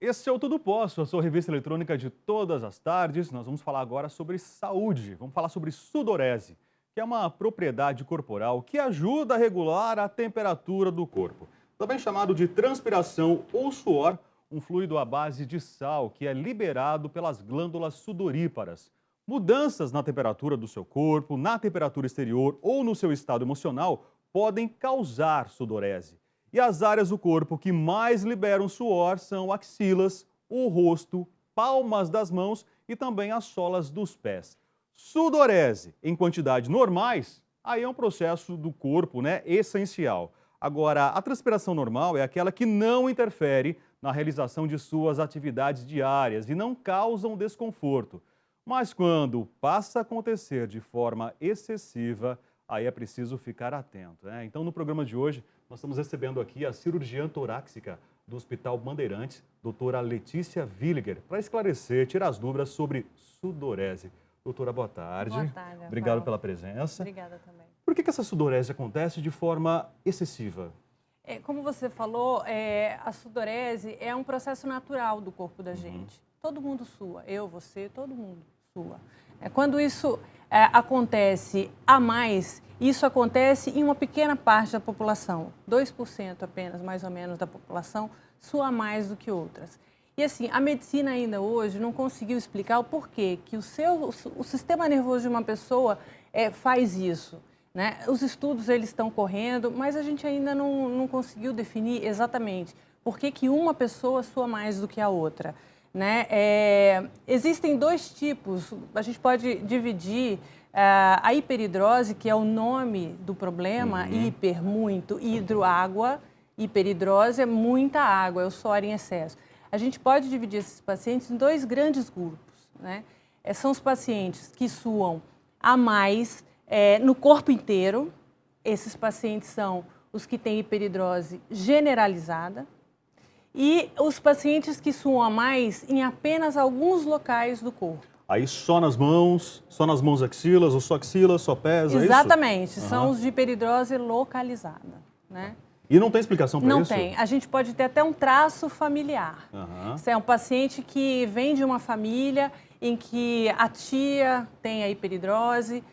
Esse é o Tudo Posso, a sua revista eletrônica de todas as tardes. Nós vamos falar agora sobre saúde. Vamos falar sobre sudorese, que é uma propriedade corporal que ajuda a regular a temperatura do corpo. Também chamado de transpiração ou suor, um fluido à base de sal que é liberado pelas glândulas sudoríparas. Mudanças na temperatura do seu corpo, na temperatura exterior ou no seu estado emocional podem causar sudorese. E as áreas do corpo que mais liberam suor são axilas, o rosto, palmas das mãos e também as solas dos pés. Sudorese em quantidades normais, aí é um processo do corpo, essencial. Agora, a transpiração normal é aquela que não interfere na realização de suas atividades diárias e não causam desconforto. Mas quando passa a acontecer de forma excessiva, aí é preciso ficar atento, né? Então, no programa de hoje, nós estamos recebendo aqui a cirurgiã torácica do Hospital Bandeirantes, doutora Letícia Villiger, para esclarecer, tirar as dúvidas sobre sudorese. Doutora, boa tarde. Boa tarde, Obrigado Rafael. pela presença. Obrigada também. Por que essa sudorese acontece de forma excessiva? Como você falou, a sudorese é um processo natural do corpo da gente. Todo mundo sua, eu, você, todo mundo sua. Quando isso acontece a mais, isso acontece em uma pequena parte da população. 2% apenas, mais ou menos, da população sua mais do que outras. E assim, a medicina ainda hoje não conseguiu explicar o porquê que o sistema nervoso de uma pessoa faz isso, né? Os estudos eles estão correndo, mas a gente ainda não conseguiu definir exatamente por que uma pessoa sua mais do que a outra, né? Existem dois tipos, a gente pode dividir a hiperidrose, que é o nome do problema, hiper, muito, hidro, água, hiperidrose é muita água, é o suor em excesso. A gente pode dividir esses pacientes em dois grandes grupos, né? São os pacientes que suam a mais no corpo inteiro. Esses pacientes são os que têm hiperidrose generalizada e os pacientes que suam a mais em apenas alguns locais do corpo. Aí só nas mãos axilas, ou só axilas, só pés, é isso? Exatamente, são os de hiperidrose localizada, né? E não tem explicação para isso? Não tem. A gente pode ter até um traço familiar. Se é um paciente que vem de uma família em que a tia tem a hiperidrose,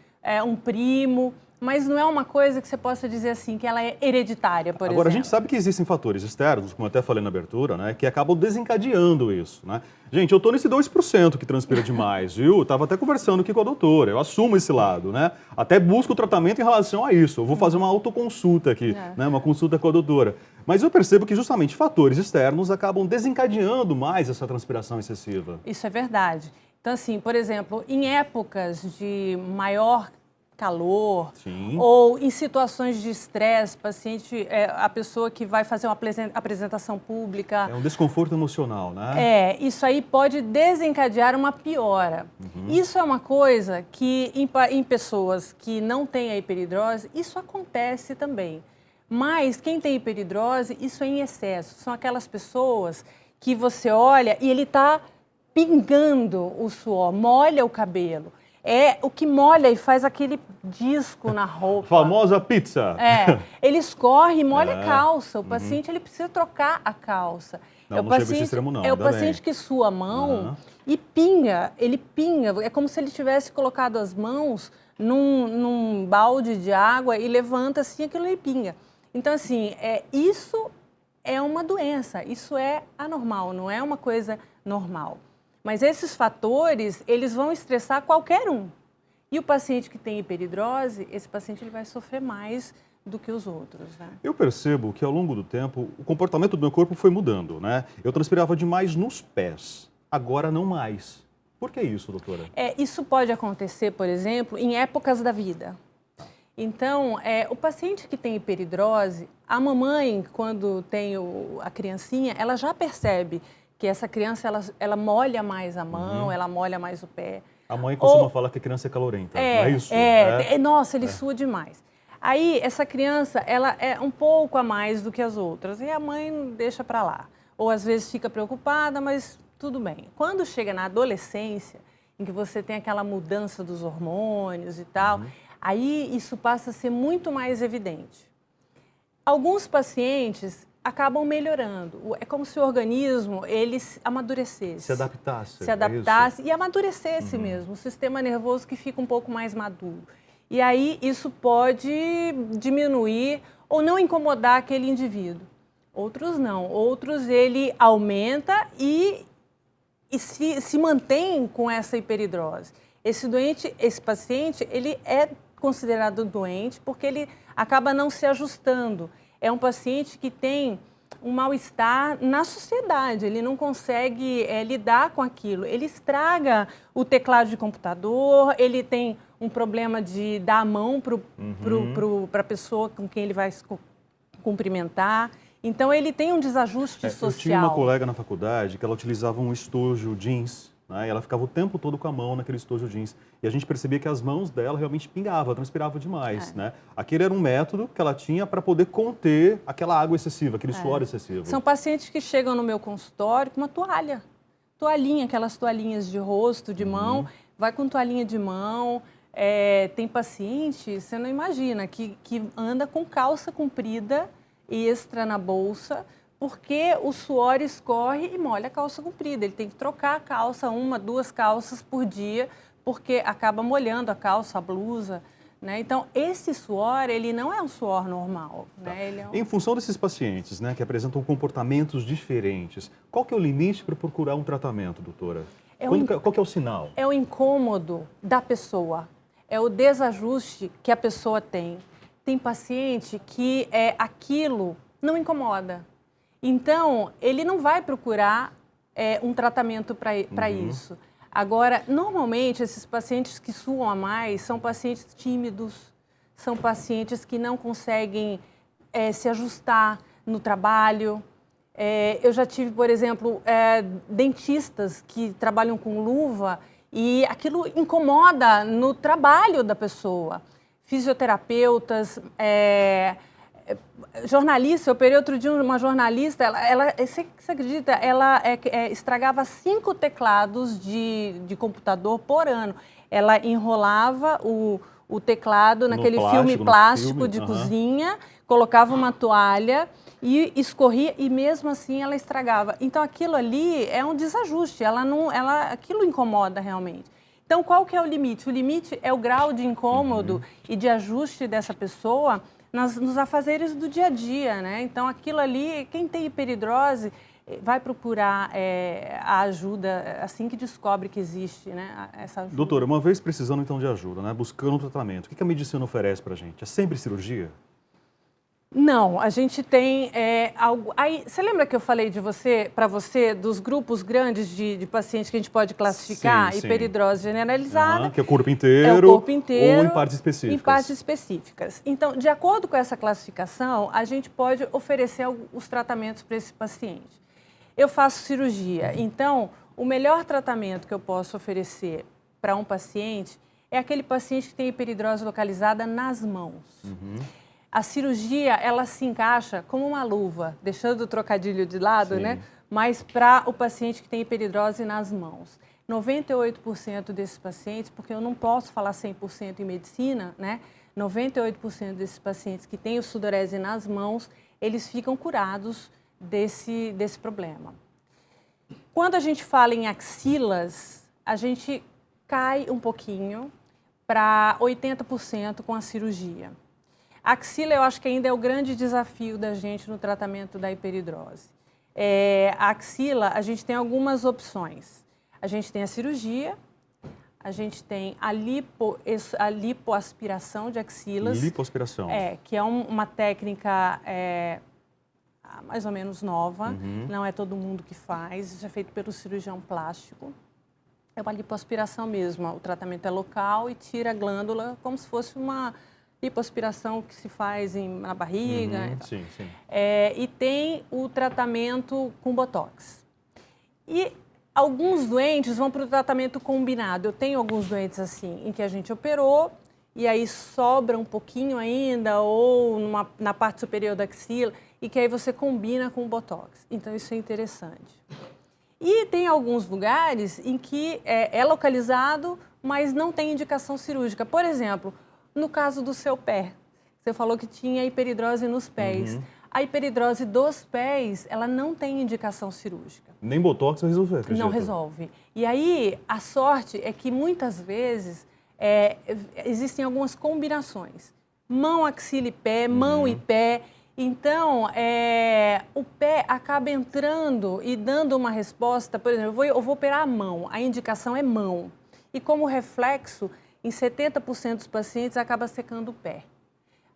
um primo, mas não é uma coisa que você possa dizer assim, que ela é hereditária, por exemplo. Agora, a gente sabe que existem fatores externos, como eu até falei na abertura, né, que acabam desencadeando isso, né? Gente, eu tô nesse 2% que transpira demais, viu? Eu tava até conversando aqui com a doutora, eu assumo esse lado, né? Até busco tratamento em relação a isso. Eu vou fazer uma autoconsulta aqui, né, uma consulta com a doutora. Mas eu percebo que justamente fatores externos acabam desencadeando mais essa transpiração excessiva. Isso é verdade. Então, assim, por exemplo, em épocas de maior calor, ou em situações de estresse, paciente, a pessoa que vai fazer uma apresentação pública. É um desconforto emocional, né? Isso aí pode desencadear uma piora. Isso é uma coisa que em pessoas que não têm a hiperidrose, isso acontece também. Mas quem tem hiperidrose, isso é em excesso. São aquelas pessoas que você olha e ele está pingando o suor, molha o cabelo. É o que molha e faz aquele disco na roupa. Famosa pizza. Ele escorre e molha a calça. O paciente ele precisa trocar a calça. Não, não chega esse extremo não. É o paciente que sua a mão e pinga. Ele pinga. É como se ele tivesse colocado as mãos num balde de água e levanta assim, aquilo aí pinga. Então, assim, isso é uma doença. Isso é anormal, não é uma coisa normal. Mas esses fatores, eles vão estressar qualquer um. E o paciente que tem hiperidrose, esse paciente ele vai sofrer mais do que os outros, né? Eu percebo que ao longo do tempo, o comportamento do meu corpo foi mudando, né? Eu transpirava demais nos pés, agora não mais. Por que isso, doutora? Isso pode acontecer, por exemplo, em épocas da vida. Então, o paciente que tem hiperidrose, a mamãe, quando tem a criancinha, ela já percebe que essa criança, ela molha mais a mão, ela molha mais o pé. A mãe costuma falar que a criança é calorenta, não é isso? Nossa, ele sua demais. Aí, essa criança, ela é um pouco a mais do que as outras, e a mãe deixa para lá. Ou, às vezes, fica preocupada, mas tudo bem. Quando chega na adolescência, em que você tem aquela mudança dos hormônios e tal, aí isso passa a ser muito mais evidente. Alguns pacientes acabam melhorando. É como se o organismo ele amadurecesse. Se adaptasse. Se adaptasse e amadurecesse mesmo. O sistema nervoso que fica um pouco mais maduro. E aí isso pode diminuir ou não incomodar aquele indivíduo. Outros não. Outros ele aumenta e se mantém com essa hiperidrose. Esse paciente, ele é considerado doente porque ele acaba não se ajustando. É um paciente que tem um mal-estar na sociedade, ele não consegue lidar com aquilo. Ele estraga o teclado de computador, ele tem um problema de dar a mão para a pessoa com quem ele vai se cumprimentar. Então, ele tem um desajuste social. Eu tinha uma colega na faculdade que ela utilizava um estojo jeans, né? E ela ficava o tempo todo com a mão naquele estojo jeans. E a gente percebia que as mãos dela realmente pingavam, transpiravam demais, né? Aquele era um método que ela tinha para poder conter aquela água excessiva, aquele suor excessivo. São pacientes que chegam no meu consultório com uma toalha. Toalhinha, aquelas toalhinhas de rosto, de mão, vai com toalhinha de mão. Tem paciente, você não imagina, que anda com calça comprida extra na bolsa, porque o suor escorre e molha a calça comprida. Ele tem que trocar a calça, 1, 2 calças por dia, porque acaba molhando a calça, a blusa, né? Então, esse suor, ele não é um suor normal. Tá. Né? Ele é Em função desses pacientes, né, que apresentam comportamentos diferentes, qual que é o limite para procurar um tratamento, doutora? Qual que é o sinal? É o incômodo da pessoa, é o desajuste que a pessoa tem. Tem paciente que aquilo não incomoda. Então, ele não vai procurar um tratamento para isso. Agora, normalmente, esses pacientes que suam a mais são pacientes tímidos, são pacientes que não conseguem se ajustar no trabalho. Eu já tive, por exemplo, dentistas que trabalham com luva e aquilo incomoda no trabalho da pessoa. Fisioterapeutas, jornalista, eu operei outro dia uma jornalista, você acredita, ela estragava 5 teclados de computador por ano. Ela enrolava o teclado naquele filme plástico de cozinha, colocava uma toalha e escorria e mesmo assim ela estragava. Então aquilo ali é um desajuste, aquilo incomoda realmente. Então, qual que é o limite? O limite é o grau de incômodo e de ajuste dessa pessoa nos afazeres do dia a dia, né? Então, aquilo ali, quem tem hiperidrose vai procurar a ajuda assim que descobre que existe, né, essa ajuda. Doutora, uma vez precisando então de ajuda, né, buscando um tratamento, o que a medicina oferece para a gente? É sempre cirurgia? Não, a gente tem algo... Aí, você lembra que eu falei para você dos grupos grandes de pacientes que a gente pode classificar? Sim. Hiperidrose generalizada. Que é o corpo inteiro. É o corpo inteiro. Ou em partes específicas. Em partes específicas. Então, de acordo com essa classificação, a gente pode oferecer os tratamentos para esse paciente. Eu faço cirurgia, então o melhor tratamento que eu posso oferecer para um paciente é aquele paciente que tem hiperidrose localizada nas mãos. A cirurgia, ela se encaixa como uma luva, deixando o trocadilho de lado, né? Mas para o paciente que tem hiperidrose nas mãos. 98% desses pacientes, porque eu não posso falar 100% em medicina, né? 98% desses pacientes que têm o sudorese nas mãos, eles ficam curados desse problema. Quando a gente fala em axilas, a gente cai um pouquinho para 80% com a cirurgia. A axila, eu acho que ainda é o grande desafio da gente no tratamento da hiperidrose. A axila, a gente tem algumas opções. A gente tem a cirurgia, a gente tem a lipoaspiração de axilas. Lipoaspiração. Que é uma técnica mais ou menos nova, não é todo mundo que faz, isso é feito pelo cirurgião plástico. É uma lipoaspiração mesmo, o tratamento é local e tira a glândula como se fosse uma lipoaspiração que se faz na barriga. Sim. E tem o tratamento com botox. E alguns doentes vão para o tratamento combinado. Eu tenho alguns doentes assim, em que a gente operou e aí sobra um pouquinho ainda ou na parte superior da axila e que aí você combina com o botox. Então isso é interessante. E tem alguns lugares em que é localizado, mas não tem indicação cirúrgica. Por exemplo, no caso do seu pé, você falou que tinha hiperidrose nos pés. A hiperidrose dos pés, ela não tem indicação cirúrgica. Nem botox vai resolver, acredito. Não resolve. E aí, a sorte é que muitas vezes existem algumas combinações. Mão, axila e pé, mão e pé. Então, o pé acaba entrando e dando uma resposta. Por exemplo, eu vou operar a mão, a indicação é mão. E como reflexo, em 70% dos pacientes acaba secando o pé.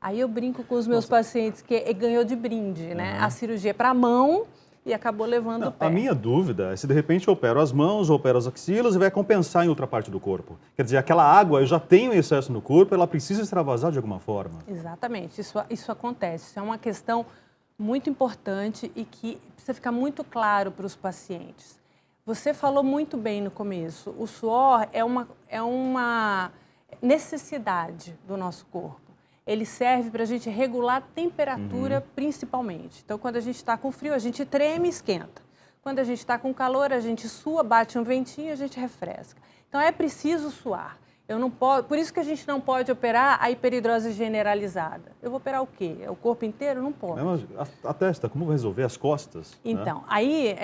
Aí eu brinco com os meus pacientes que ganhou de brinde, né? A cirurgia é para a mão e acabou levando o pé. A minha dúvida é se de repente eu opero as mãos, ou opero as axilas e vai compensar em outra parte do corpo. Quer dizer, aquela água, eu já tenho excesso no corpo, ela precisa extravasar de alguma forma. Exatamente, isso acontece. Isso é uma questão muito importante e que precisa ficar muito claro para os pacientes. Você falou muito bem no começo, o suor é uma necessidade do nosso corpo. Ele serve para a gente regular a temperatura principalmente. Então, quando a gente está com frio, a gente treme e esquenta. Quando a gente está com calor, a gente sua, bate um ventinho e a gente refresca. Então, é preciso suar. Por isso que a gente não pode operar a hiperidrose generalizada. Eu vou operar o quê? É o corpo inteiro? Não pode. A testa, como vai resolver? As costas? Então, aí,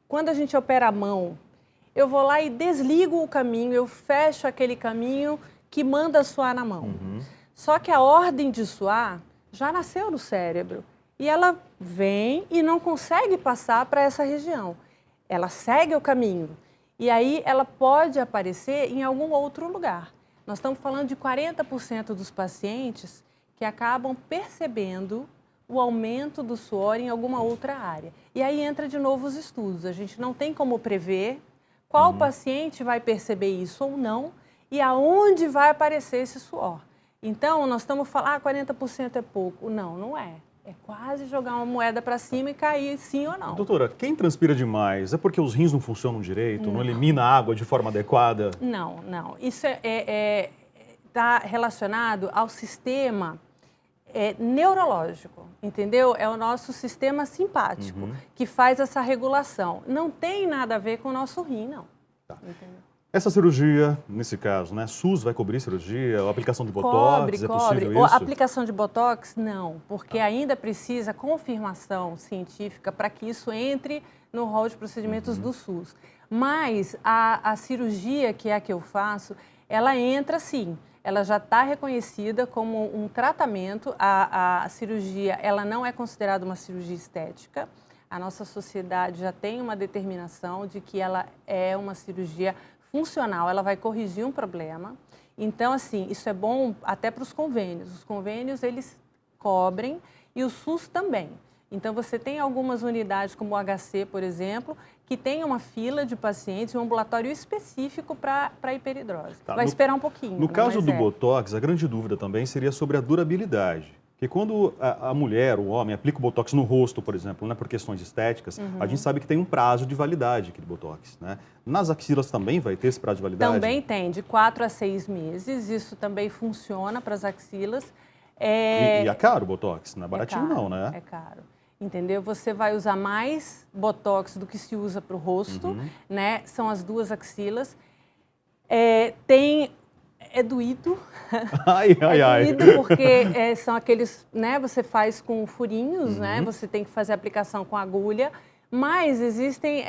quando a gente opera a mão, eu vou lá e desligo o caminho, eu fecho aquele caminho que manda suar na mão. Só que a ordem de suar já nasceu no cérebro e ela vem e não consegue passar para essa região. Ela segue o caminho e aí ela pode aparecer em algum outro lugar. Nós estamos falando de 40% dos pacientes que acabam percebendo o aumento do suor em alguma outra área. E aí entra de novo os estudos. A gente não tem como prever qual paciente vai perceber isso ou não e aonde vai aparecer esse suor. Então, nós estamos falando, 40% é pouco. Não, não é. É quase jogar uma moeda para cima e cair sim ou não. Doutora, quem transpira demais é porque os rins não funcionam direito, não elimina a água de forma adequada? Não. Isso está relacionado ao sistema neurológico, entendeu? É o nosso sistema simpático que faz essa regulação. Não tem nada a ver com o nosso rim, não. Tá. Entendeu? Essa cirurgia, nesse caso, né? SUS vai cobrir cirurgia, a aplicação de botox, é possível isso? A aplicação de botox, não, porque ainda precisa confirmação científica para que isso entre no rol de procedimentos do SUS. Mas a cirurgia, que é a que eu faço, ela entra sim. Ela já está reconhecida como um tratamento. A cirurgia, ela não é considerada uma cirurgia estética. A nossa sociedade já tem uma determinação de que ela é uma cirurgia funcional, ela vai corrigir um problema. Então, assim, isso é bom até para os convênios. Os convênios, eles cobrem e o SUS também. Então, você tem algumas unidades, como o HC, por exemplo, que tem uma fila de pacientes, um ambulatório específico para a hiperidrose. Tá, vai esperar um pouquinho. No caso do botox, a grande dúvida também seria sobre a durabilidade. Porque quando a mulher, o homem, aplica o botox no rosto, por exemplo, né, por questões estéticas, a gente sabe que tem um prazo de validade aquele botox, né? Nas axilas também vai ter esse prazo de validade? Também tem, de 4 a 6 meses. Isso também funciona para as axilas. E é caro o botox, não é baratinho caro, não, né? É caro. Entendeu? Você vai usar mais botox do que se usa para o rosto, né? São as duas axilas. É doído. Ai. É doído porque são aqueles, né? Você faz com furinhos, né? Você tem que fazer a aplicação com agulha. Mas existem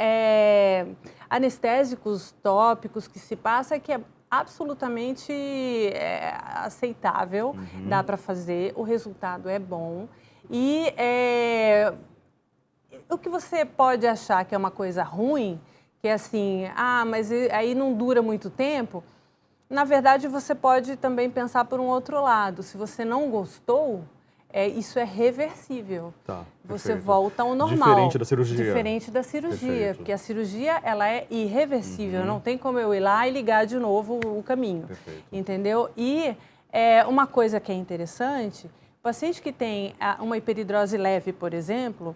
anestésicos tópicos que se passa que é absolutamente aceitável, dá para fazer, o resultado é bom. E o que você pode achar que é uma coisa ruim, que é assim, mas aí não dura muito tempo, na verdade você pode também pensar por um outro lado. Se você não gostou, isso é reversível. Tá, você perfeito. Volta ao normal. Diferente da cirurgia. Diferente da cirurgia, Perfeito. porque a cirurgia ela é irreversível, não tem como eu ir lá e ligar de novo o caminho. Perfeito. Entendeu? E uma coisa que é interessante, o paciente que tem uma hiperidrose leve, por exemplo,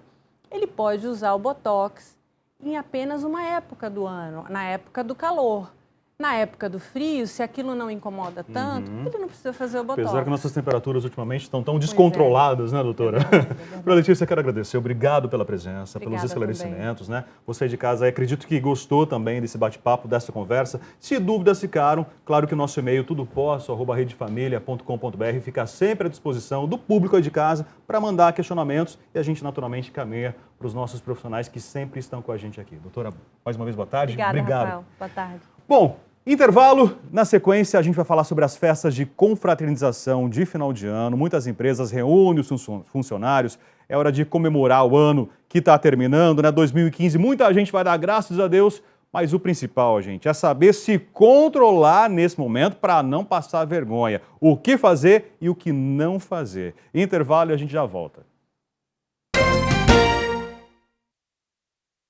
ele pode usar o botox em apenas uma época do ano, na época do calor. Na época do frio, se aquilo não incomoda tanto, ele não precisa fazer o botox. Apesar que nossas temperaturas ultimamente estão tão descontroladas, né, doutora? Doutora Letícia, quero agradecer. Obrigado pela presença, pelos esclarecimentos, né? Você de casa, acredito que gostou também desse bate-papo, dessa conversa. Se dúvidas ficaram, claro que o nosso e-mail tudoposso@redefamilia.com.br fica sempre à disposição do público aí de casa para mandar questionamentos e a gente naturalmente caminha para os nossos profissionais que sempre estão com a gente aqui. Doutora, mais uma vez, boa tarde. Obrigada, Rafael. Boa tarde. Bom, intervalo. Na sequência, a gente vai falar sobre as festas de confraternização de final de ano. Muitas empresas reúnem os funcionários. É hora de comemorar o ano que está terminando, né? 2015. Muita gente vai dar graças a Deus, mas o principal, gente, é saber se controlar nesse momento para não passar vergonha. O que fazer e o que não fazer. Intervalo e a gente já volta.